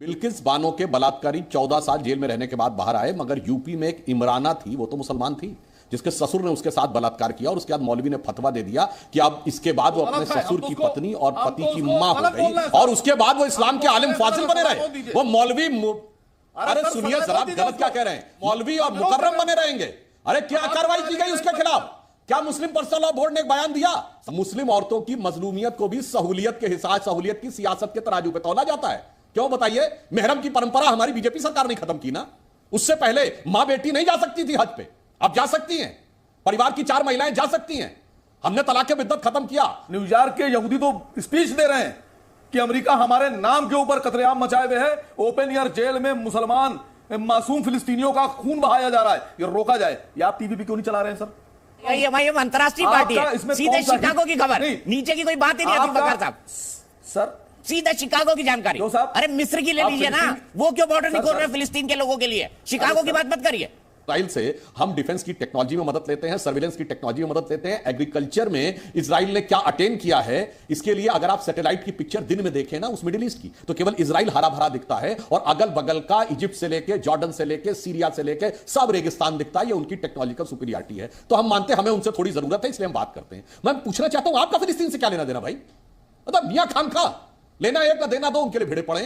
बिल्किस बानो के बलात्कारी 14 साल जेल में रहने के बाद बाहर आए, मगर यूपी में एक इमराना थी, वो तो मुसलमान थी, जिसके ससुर ने उसके साथ बलात्कार किया और उसके बाद मौलवी ने फतवा दे दिया कि अब इसके बाद वो अपने ससुर की पत्नी और पति की मां हो गई और उसके बाद वो इस्लाम के आलिम फाजिल बने रहे। वो मौलवी अरे सुनिए जरा, गलत क्या कह रहे हैं? मौलवी और मुकर्रम बने रहेंगे। अरे क्या कार्रवाई की गई उसके खिलाफ? क्या मुस्लिम पर्सनल लॉ बोर्ड ने एक बयान दिया? मुस्लिम औरतों की मजलूमियत को भी सहूलियत के हिसाब, सहूलियत की सियासत के तराजू पे तौला जाता है। क्यों बताइए? मेहरम की परंपरा हमारी बीजेपी सरकार ने खत्म की ना। उससे पहले मां बेटी नहीं जा सकती थी हज पे, अब जा सकती हैं। परिवार की 4 महिलाएं जा सकती हैं। हमने तलाक के बिद्दत खत्म किया। न्यूयॉर्क के यहूदी तो स्पीच दे रहे हैं कि अमेरिका हमारे नाम के ऊपर कतलेआम मचाए हुए है। ओपन एयर जेल में मुसलमान मासूम फिलिस्तीनियों का खून बहाया जा रहा है, ये रोका जाए। ये आप टीवी पे क्यों नहीं चला रहे हैं सर? ये अंतरराष्ट्रीय पार्टी है, सीधे शिकागो की खबर, नीचे की कोई बात ही नहीं आती बकर साहब। सर सीधा शिकागो की जानकारी। अरे मिस्र की ले लीजिए ना, वो क्यों बॉर्डर नहीं खोल रहे फिलिस्तीन के लोगों के लिए? शिकागो की बात मत करिए। इजराइल से हम डिफेंस की टेक्नोलॉजी में मदद लेते हैं, सर्विलेंस की टेक्नोलॉजी में मदद लेते हैं। एग्रीकल्चर में इजराइल ने क्या अटेन किया है, इसके लिए अगर आप सैटेलाइट की पिक्चर दिन में देखें ना उस मिडिल ईस्ट की, तो केवल इजराइल हरा भरा दिखता है और अगल बगल का इजिप्ट से लेके, जॉर्डन से लेके, सीरिया से लेके सब रेगिस्तान दिखता है। ये उनकी टेक्नोलॉजिकल सुपीरियरिटी है, तो हम मानते हैं हमें उनसे थोड़ी जरूरत है, इसलिए हम बात करते हैं। मैं पूछना चाहता हूं, आपका फिलिस्तीन से क्या लेना देना भाई? मतलब मियां खान खा लेना एक ना देना दो, उनके लिए भिड़े पड़े।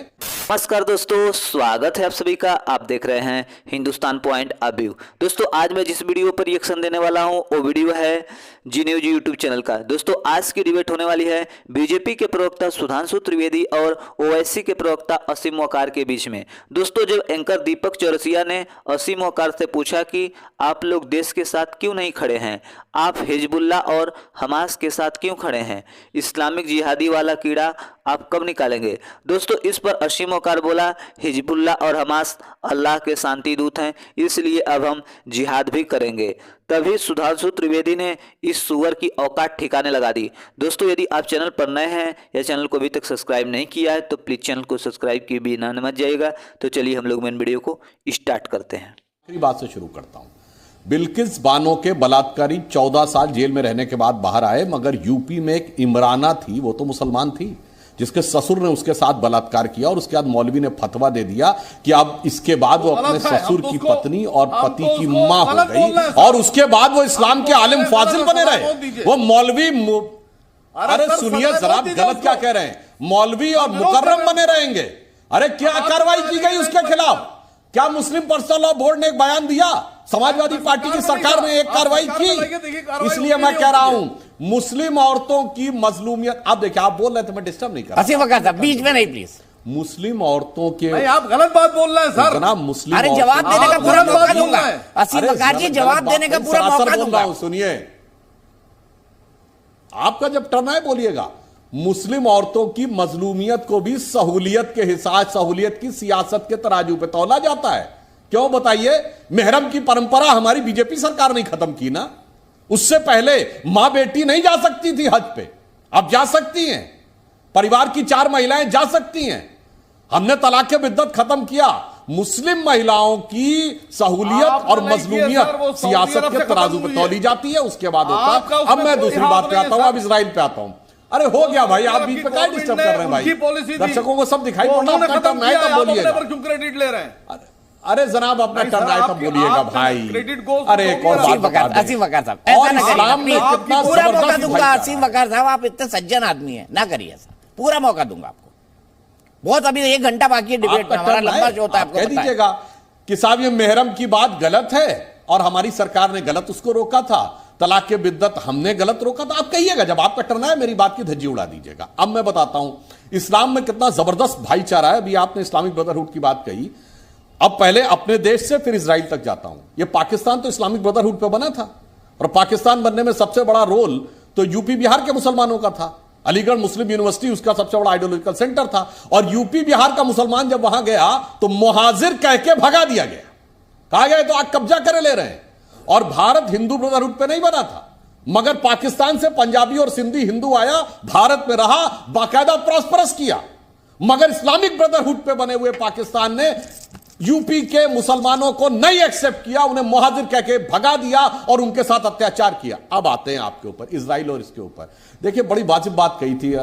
नमस्कार दोस्तों, स्वागत है आप सभी का। आप देख रहे हैं हिंदुस्तान पॉइंट ऑफ व्यू। दोस्तों आज मैं जिस वीडियो पर रिएक्शन देने वाला हूं वो वीडियो है जी न्यूज यूट्यूब चैनल का। दोस्तों आज की डिबेट होने वाली है बीजेपी के प्रवक्ता सुधांशु त्रिवेदी और ओवैसी के प्रवक्ता असीम वकार के बीच में। दोस्तों जब एंकर दीपक चौरसिया ने असीम वकार से पूछा कि आप लोग देश के साथ क्यों नहीं खड़े हैं, आप हिजबुल्ला और हमास के साथ क्यों खड़े हैं, इस्लामिक जिहादी वाला कीड़ा आप कब निकालेंगे? दोस्तों इस पर असीम वकार बोला हिजबुल्ला और हमास अल्लाह के शांति दूत हैं, इसलिए अब हम जिहाद भी करेंगे। तभी सुधांशु त्रिवेदी ने इस सुअर की औकात ठिकाने लगा दी। दोस्तों यदि आप चैनल पर नए हैं या चैनल को अभी तक सब्सक्राइब नहीं किया है तो प्लीज़ चैनल को सब्सक्राइब किए बिना मत जाइएगा। तो चलिए हम लोग मेन वीडियो को स्टार्ट करते हैं। आखिरी बात से शुरू करता हूं। बिल्किस बानो के बलात्कारी 14 साल जेल में रहने के बाद बाहर आए, मगर यूपी में एक इमराना थी, वो तो मुसलमान थी, जिसके ससुर ने उसके साथ बलात्कार किया और उसके बाद मौलवी ने फतवा दे दिया कि अब इसके बाद वो अपने ससुर की पत्नी और पति की मां हो गई और उसके बाद वो इस्लाम के आलिम फाजिल बने रहे। वो मौलवी अरे सुनिए जरा, गलत क्या कह रहे हैं? मौलवी और मुकर्रम बने रहेंगे। अरे क्या कार्रवाई की गई उसके खिलाफ? क्या मुस्लिम पर्सनल लॉ बोर्ड ने एक बयान दिया? समाजवादी पार्टी की सरकार ने एक कार्रवाई की। इसलिए मैं कह रहा हूं मुस्लिम औरतों की मजलूमियत। आप देखिए, आप बोल रहे थे, मैं डिस्टर्ब नहीं कर रहा। असीम वकार साहब बीच में नहीं प्लीज। मुस्लिम औरतों के नहीं, आप गलत बात बोल रहे हैं सर। जनाब मुस्लिम, अरे जवाब देने का पूरा मौका दूंगा। असीम वकार जी जवाब देने का पूरा मौका दूंगा। सुनिए, आपका जब टर्न आए बोलिएगा। मुस्लिम औरतों की मजलूमियत को भी सहूलियत के हिसाब, सहूलियत की सियासत के तराजू पे तौला जाता है। क्यों बताइए? मेहरम की परंपरा हमारी बीजेपी सरकार ने खत्म की ना। उससे पहले मां बेटी नहीं जा सकती थी हज पे, अब जा सकती हैं। परिवार की 4 महिलाएं जा सकती हैं। हमने तलाक के बिद्दत खत्म किया। मुस्लिम महिलाओं की सहूलियत और मजलूमियत सियासत के तराजू पे तौली जाती है, उसके बाद होता है। अब मैं दूसरी बात पे आता हूं, अब इजराइल पे आता हूं। अरे हो गया भाई, आप बीच में क्या डिस्टर्ब कर रहे हैं भाई? दर्शकों को सब दिखाई पड़ता है, अपना टर्न आए तब बोलिएगा। क्यों क्रेडिट ले रहे हैं? अरे जनाब अपना टर्न आए तब बोलिएगा भाई। अरे एक और बात असीम वकार साहब ऐसा ना करिए, कितना पूरा मौका जबरदस्त दूंगा। असीम वकार साहब आप इतने सज्जन आदमी हैं, ना करिए ऐसा, पूरा मौका दूंगा आपको। बहुत अभी 1 घंटा बाकी है डिबेट में, हमारा लंबा शो होता है। आपको कह दीजिएगा कि साहब ये मेहरम की बात गलत है और हमारी सरकार ने गलत उसको रोका था, तलाक के बिद्दत हमने गलत रोका था। आप कहिएगा, जब आपका टर्न आए मेरी बात की धज्जी उड़ा दीजिएगा। अब मैं बताता हूं इस्लाम में कितना जबरदस्त भाईचारा है। अभी आपने इस्लामिक ब्रदरहुड की बात कही, अब पहले अपने देश से फिर इजराइल तक जाता हूं। ये पाकिस्तान तो इस्लामिक ब्रदरहुड पे बना था और पाकिस्तान बनने में सबसे बड़ा रोल तो यूपी बिहार के मुसलमानों का था। अलीगढ़ मुस्लिम यूनिवर्सिटी उसका सबसे बड़ा आइडियोलॉजिकल सेंटर था और यूपी बिहार का मुसलमान जब वहां गया तो मुहाजिर कह के भगा दिया गया। कहा गया तो आप कब्जा करे ले रहे हैं। और भारत हिंदू ब्रदरहुड पे नहीं बना था, मगर पाकिस्तान से पंजाबी और सिंधी हिंदू आया, भारत में रहा, बाकायदा प्रॉस्परस किया। मगर इस्लामिक ब्रदरहुड पे बने हुए पाकिस्तान ने यूपी के मुसलमानों को नहीं एक्सेप्ट किया, उन्हें मुहाजिर कह के भगा दिया और उनके साथ अत्याचार किया। अब आते हैं आपके ऊपर, इजराइल और इसके ऊपर। देखिए बड़ी वाजिब बात कही थी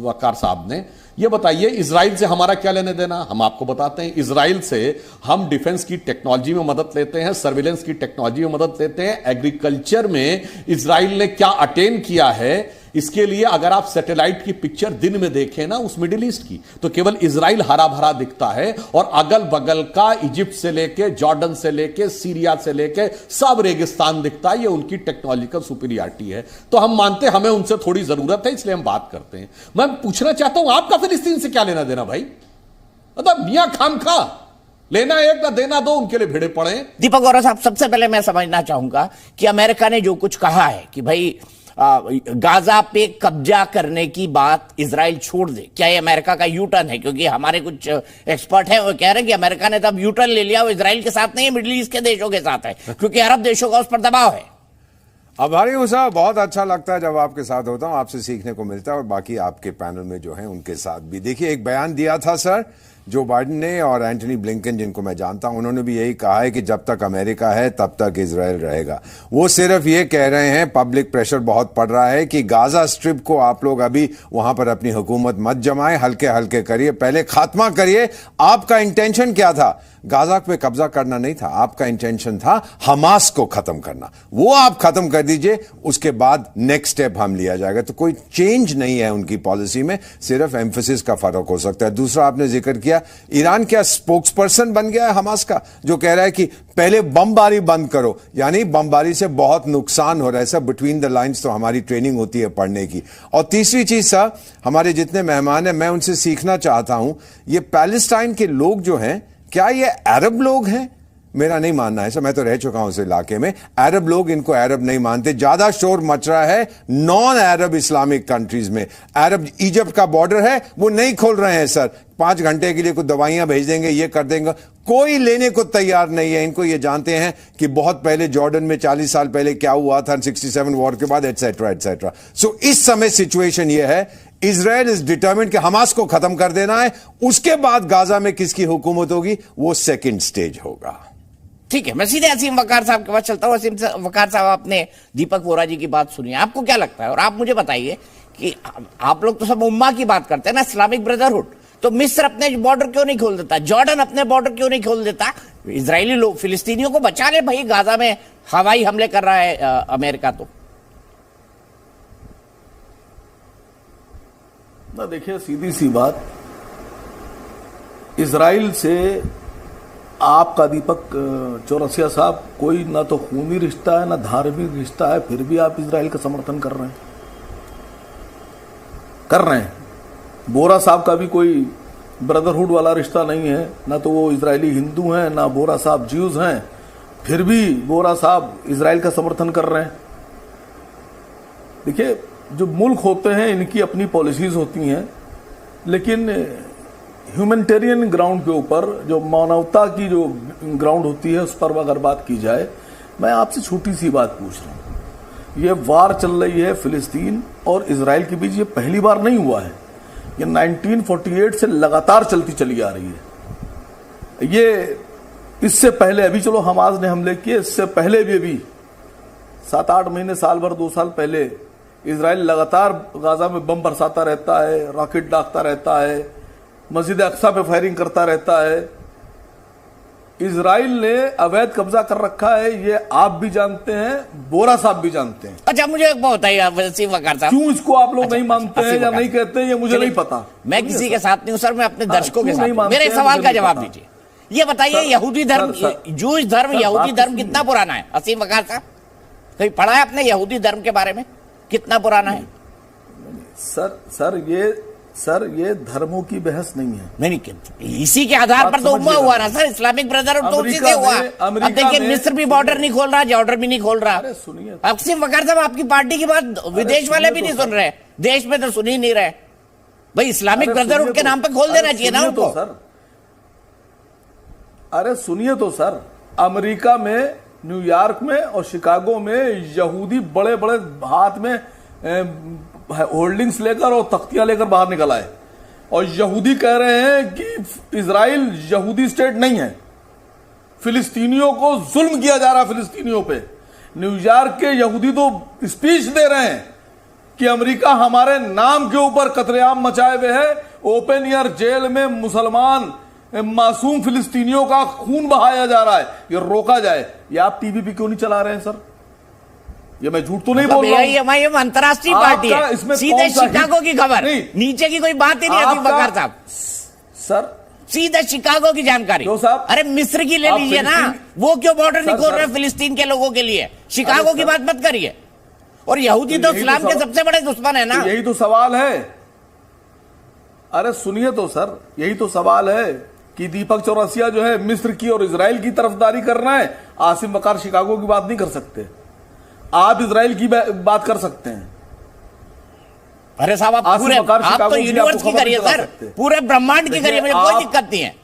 वकार साहब ने ये बताइए इजराइल से हमारा क्या लेने देना? हम आपको बताते हैं, इजराइल से हम डिफेंस की टेक्नोलॉजी में मदद लेते हैं, सर्विलेंस की टेक्नोलॉजी में मदद लेते हैं। एग्रीकल्चर में इजराइल ने क्या अटेन किया है, इसके लिए अगर आप सैटेलाइट की पिक्चर दिन में देखें ना उस मिडिल ईस्ट की, तो केवल इजराइल हरा भरा दिखता है और अगल बगल का इजिप्ट से लेके, जॉर्डन से लेके, सीरिया से लेके सब रेगिस्तान दिखता है। ये उनकी टेक्नोलॉजिकल सुपीरियरिटी है। तो हम मानते हैं हमें उनसे थोड़ी जरूरत है, इसलिए हम बात करते हैं। मैं पूछना चाहता हूं आपका फिलिस्तीन से क्या लेना देना भाई? मतलब मियां खामखा लेना एक ना देना दो, उनके लिए भिड़े पड़े। दीपक गौरव साहब, सबसे पहले मैं समझना चाहूंगा कि अमेरिका ने जो कुछ कहा है कि भाई गाजा पे कब्जा करने की बात इजराइल छोड़ दे, क्या ये अमेरिका का यू टर्न है? क्योंकि हमारे कुछ एक्सपर्ट हैं वो कह रहे हैं कि अमेरिका ने तब यू टर्न ले लिया, वो इजराइल के साथ नहीं है, मिडिल ईस्ट के देशों के साथ है, क्योंकि अरब देशों का उस पर दबाव है। आभारी हूं साहब, बहुत अच्छा लगता है जब आपके साथ होता हूं, आपसे सीखने को मिलता है और बाकी आपके पैनल में जो है उनके साथ भी। देखिए, एक बयान दिया था सर जो बाइडेन ने, और एंटनी ब्लिंकन जिनको मैं जानता हूं, उन्होंने भी यही कहा है कि जब तक अमेरिका है तब तक इजराइल रहेगा। वो सिर्फ ये कह रहे हैं, पब्लिक प्रेशर बहुत पड़ रहा है कि गाजा स्ट्रिप को आप लोग अभी वहां पर अपनी हुकूमत मत जमाएं, हल्के हल्के करिए, पहले खात्मा करिए। आपका इंटेंशन क्या था? गाजा पे कब्जा करना नहीं था, आपका इंटेंशन था हमास को खत्म करना। वो आप खत्म कर दीजिए, उसके बाद नेक्स्ट स्टेप हम लिया जाएगा। तो कोई चेंज नहीं है उनकी पॉलिसी में, सिर्फ एम्फेसिस का फर्क हो सकता है। दूसरा आपने जिक्र किया, ईरान क्या स्पोक्स पर्सन बन गया है हमास का, जो कह रहा है कि पहले बमबारी बंद करो, यानी बमबारी से बहुत नुकसान हो रहा है। सब बिटवीन द लाइंस तो हमारी ट्रेनिंग होती है पढ़ने की। और तीसरी चीज सर, हमारे जितने मेहमान हैं मैं उनसे सीखना चाहता हूं, ये पैलेस्टाइन के लोग जो हैं, क्या ये अरब लोग हैं? मेरा नहीं मानना है सर, मैं तो रह चुका हूं उस इलाके में। अरब लोग इनको अरब नहीं मानते। ज्यादा शोर मच रहा है नॉन अरब इस्लामिक कंट्रीज में। अरब इजिप्ट का बॉर्डर है, वो नहीं खोल रहे हैं सर। 5 घंटे के लिए कुछ दवाइयां भेज देंगे, ये कर देंगे, कोई लेने को तैयार नहीं है। इनको ये जानते हैं कि बहुत पहले जॉर्डन में 40 साल पहले क्या हुआ था, 67 वॉर के बाद, एटसेट्रा एटसेट्रा। सो इस समय सिचुएशन ये है, इजराइल इज डिटर्मिन्ड कि हमास को खत्म कर देना है। उसके बाद गाजा में किसकी हुकूमत होगी, वो सेकंड स्टेज होगा। ठीक है, मैं सीधे असीम वकार साहब के पास चलता हूं। असीम वकार साहब, आपने दीपक वोरा जी की बात सुनी, आपको क्या लगता है? और आप मुझे बताइए कि आप लोग तो सब उम्मा की बात करते हैं ना, इस्लामिक ब्रदरहुड, तो मिस्र अपने बॉर्डर क्यों नहीं खोल देता? जॉर्डन अपने बॉर्डर क्यों नहीं खोल देता? इजरायली लोग फिलिस्तीनियों को बचा ले भाई, गाजा में हवाई हमले कर रहा है अमेरिका। तो ना देखिए, सीधी सी बात, इजराइल से आपका दीपक चौरसिया साहब कोई ना तो खूनी रिश्ता है ना धार्मिक रिश्ता है, फिर भी आप इजराइल का समर्थन कर रहे हैं। बोरा साहब का भी कोई ब्रदरहुड वाला रिश्ता नहीं है, ना तो वो इजरायली हिंदू हैं, ना बोरा साहब ज्यूज हैं, फिर भी बोरा साहब इजराइल का समर्थन कर रहे हैं। देखिए, जो मुल्क होते हैं इनकी अपनी पॉलिसीज होती हैं, लेकिन ह्यूमैनिटेरियन ग्राउंड के ऊपर, जो मानवता की जो ग्राउंड होती है, उस पर अगर बात की जाए, मैं आपसे छोटी सी बात पूछ रहा हूं। ये वार चल रही है फिलिस्तीन और इजराइल के बीच, ये पहली बार नहीं हुआ है, ये 1948 से लगातार चलती चली आ रही है। ये इससे पहले, अभी चलो हमास ने हमले किए, इससे पहले भी 7-8 महीने, साल भर, 2 साल पहले इजराइल लगातार गाजा में बम बरसाता रहता है, रॉकेट दागता रहता है, मस्जिद अक्सा पे फायरिंग करता रहता है। इजराइल ने अवैध कब्जा कर रखा है, ये आप भी जानते हैं, बोरा साहब भी जानते हैं। अच्छा, मुझे एक बात बताइए असीम वकार साहब, क्यों इसको आप लोग नहीं मानते हैं या नहीं कहते हैं, ये मुझे नहीं पता। मैं किसी के साथ नहीं हूं सर, मैं अपने दर्शकों के साथ हूं। मेरे एक सवाल का जवाब दीजिए। ये बताइए, यहूदी धर्म, जूश धर्म, यहूदी धर्म कितना पुराना है? असीम वकार साहब, कहीं पढ़ा है आपने यहूदी धर्म के बारे में, कितना पुराना है? सर ये धर्मों की बहस नहीं है। नहीं, इसी के आधार पर तो उम्मा हुआ ना सर, इस्लामिक ब्रदरहुड तो उसी से हुआ। अब देखिए, मिस्र भी बॉर्डर नहीं खोल रहा, जॉर्डन भी नहीं खोल रहा। अरे सुनिए, असीम वकार साहब, आपकी पार्टी की बात विदेश वाले भी नहीं सुन रहे, देश में तो सुन ही नहीं रहे भाई। इस्लामिक ब्रदरहुड के नाम पे खोल देना चाहिए ना उनको। अरे सुनिए तो सर, अमेरिका में, न्यूयॉर्क में और शिकागो में यहूदी बड़े बड़े हाथ में होल्डिंग्स लेकर और तख्तियां लेकर बाहर निकल आए, और यहूदी कह रहे हैं कि इजराइल यहूदी स्टेट नहीं है, फिलिस्तीनियों को जुल्म किया जा रहा है फिलिस्तीनियों पे। न्यूयॉर्क के यहूदी तो स्पीच दे रहे हैं कि अमेरिका हमारे नाम के ऊपर कत्लेआम मचाए हुए है, ओपन एयर जेल में मुसलमान मासूम फिलिस्तीनियों का खून बहाया जा रहा है, ये रोका जाए। ये आप टीवी पे क्यों नहीं चला रहे हैं सर? ये मैं झूठ तो नहीं बोल रहा हूं। ये अंतरराष्ट्रीय पार्टी है, सीधे शिकागो की खबर, नीचे की कोई बात ही नहीं अजीम वकार साहब। सर सीधे शिकागो की जानकारी। क्यों साहब? अरे मिस्र की ले लीजिए ना, वो क्यों बॉर्डर नहीं खोल रहे फिलिस्तीन के लोगों के लिए? शिकागो की बात मत करिए। और यहूदी तो इस्लाम के सबसे बड़े दुश्मन है ना। यही तो सवाल है। अरे सुनिए तो सर, यही तो सवाल है कि दीपक चौरसिया जो है मिस्र की और इजराइल की तरफदारी कर रहा है, आसिम वकार शिकागो की बात नहीं कर सकते। आप इजराइल की बात कर सकते हैं। अरे साहब आप तो यूनिवर्स की करिए सर, पूरे ब्रह्मांड की करिए, मुझे कोई दिक्कत नहीं है।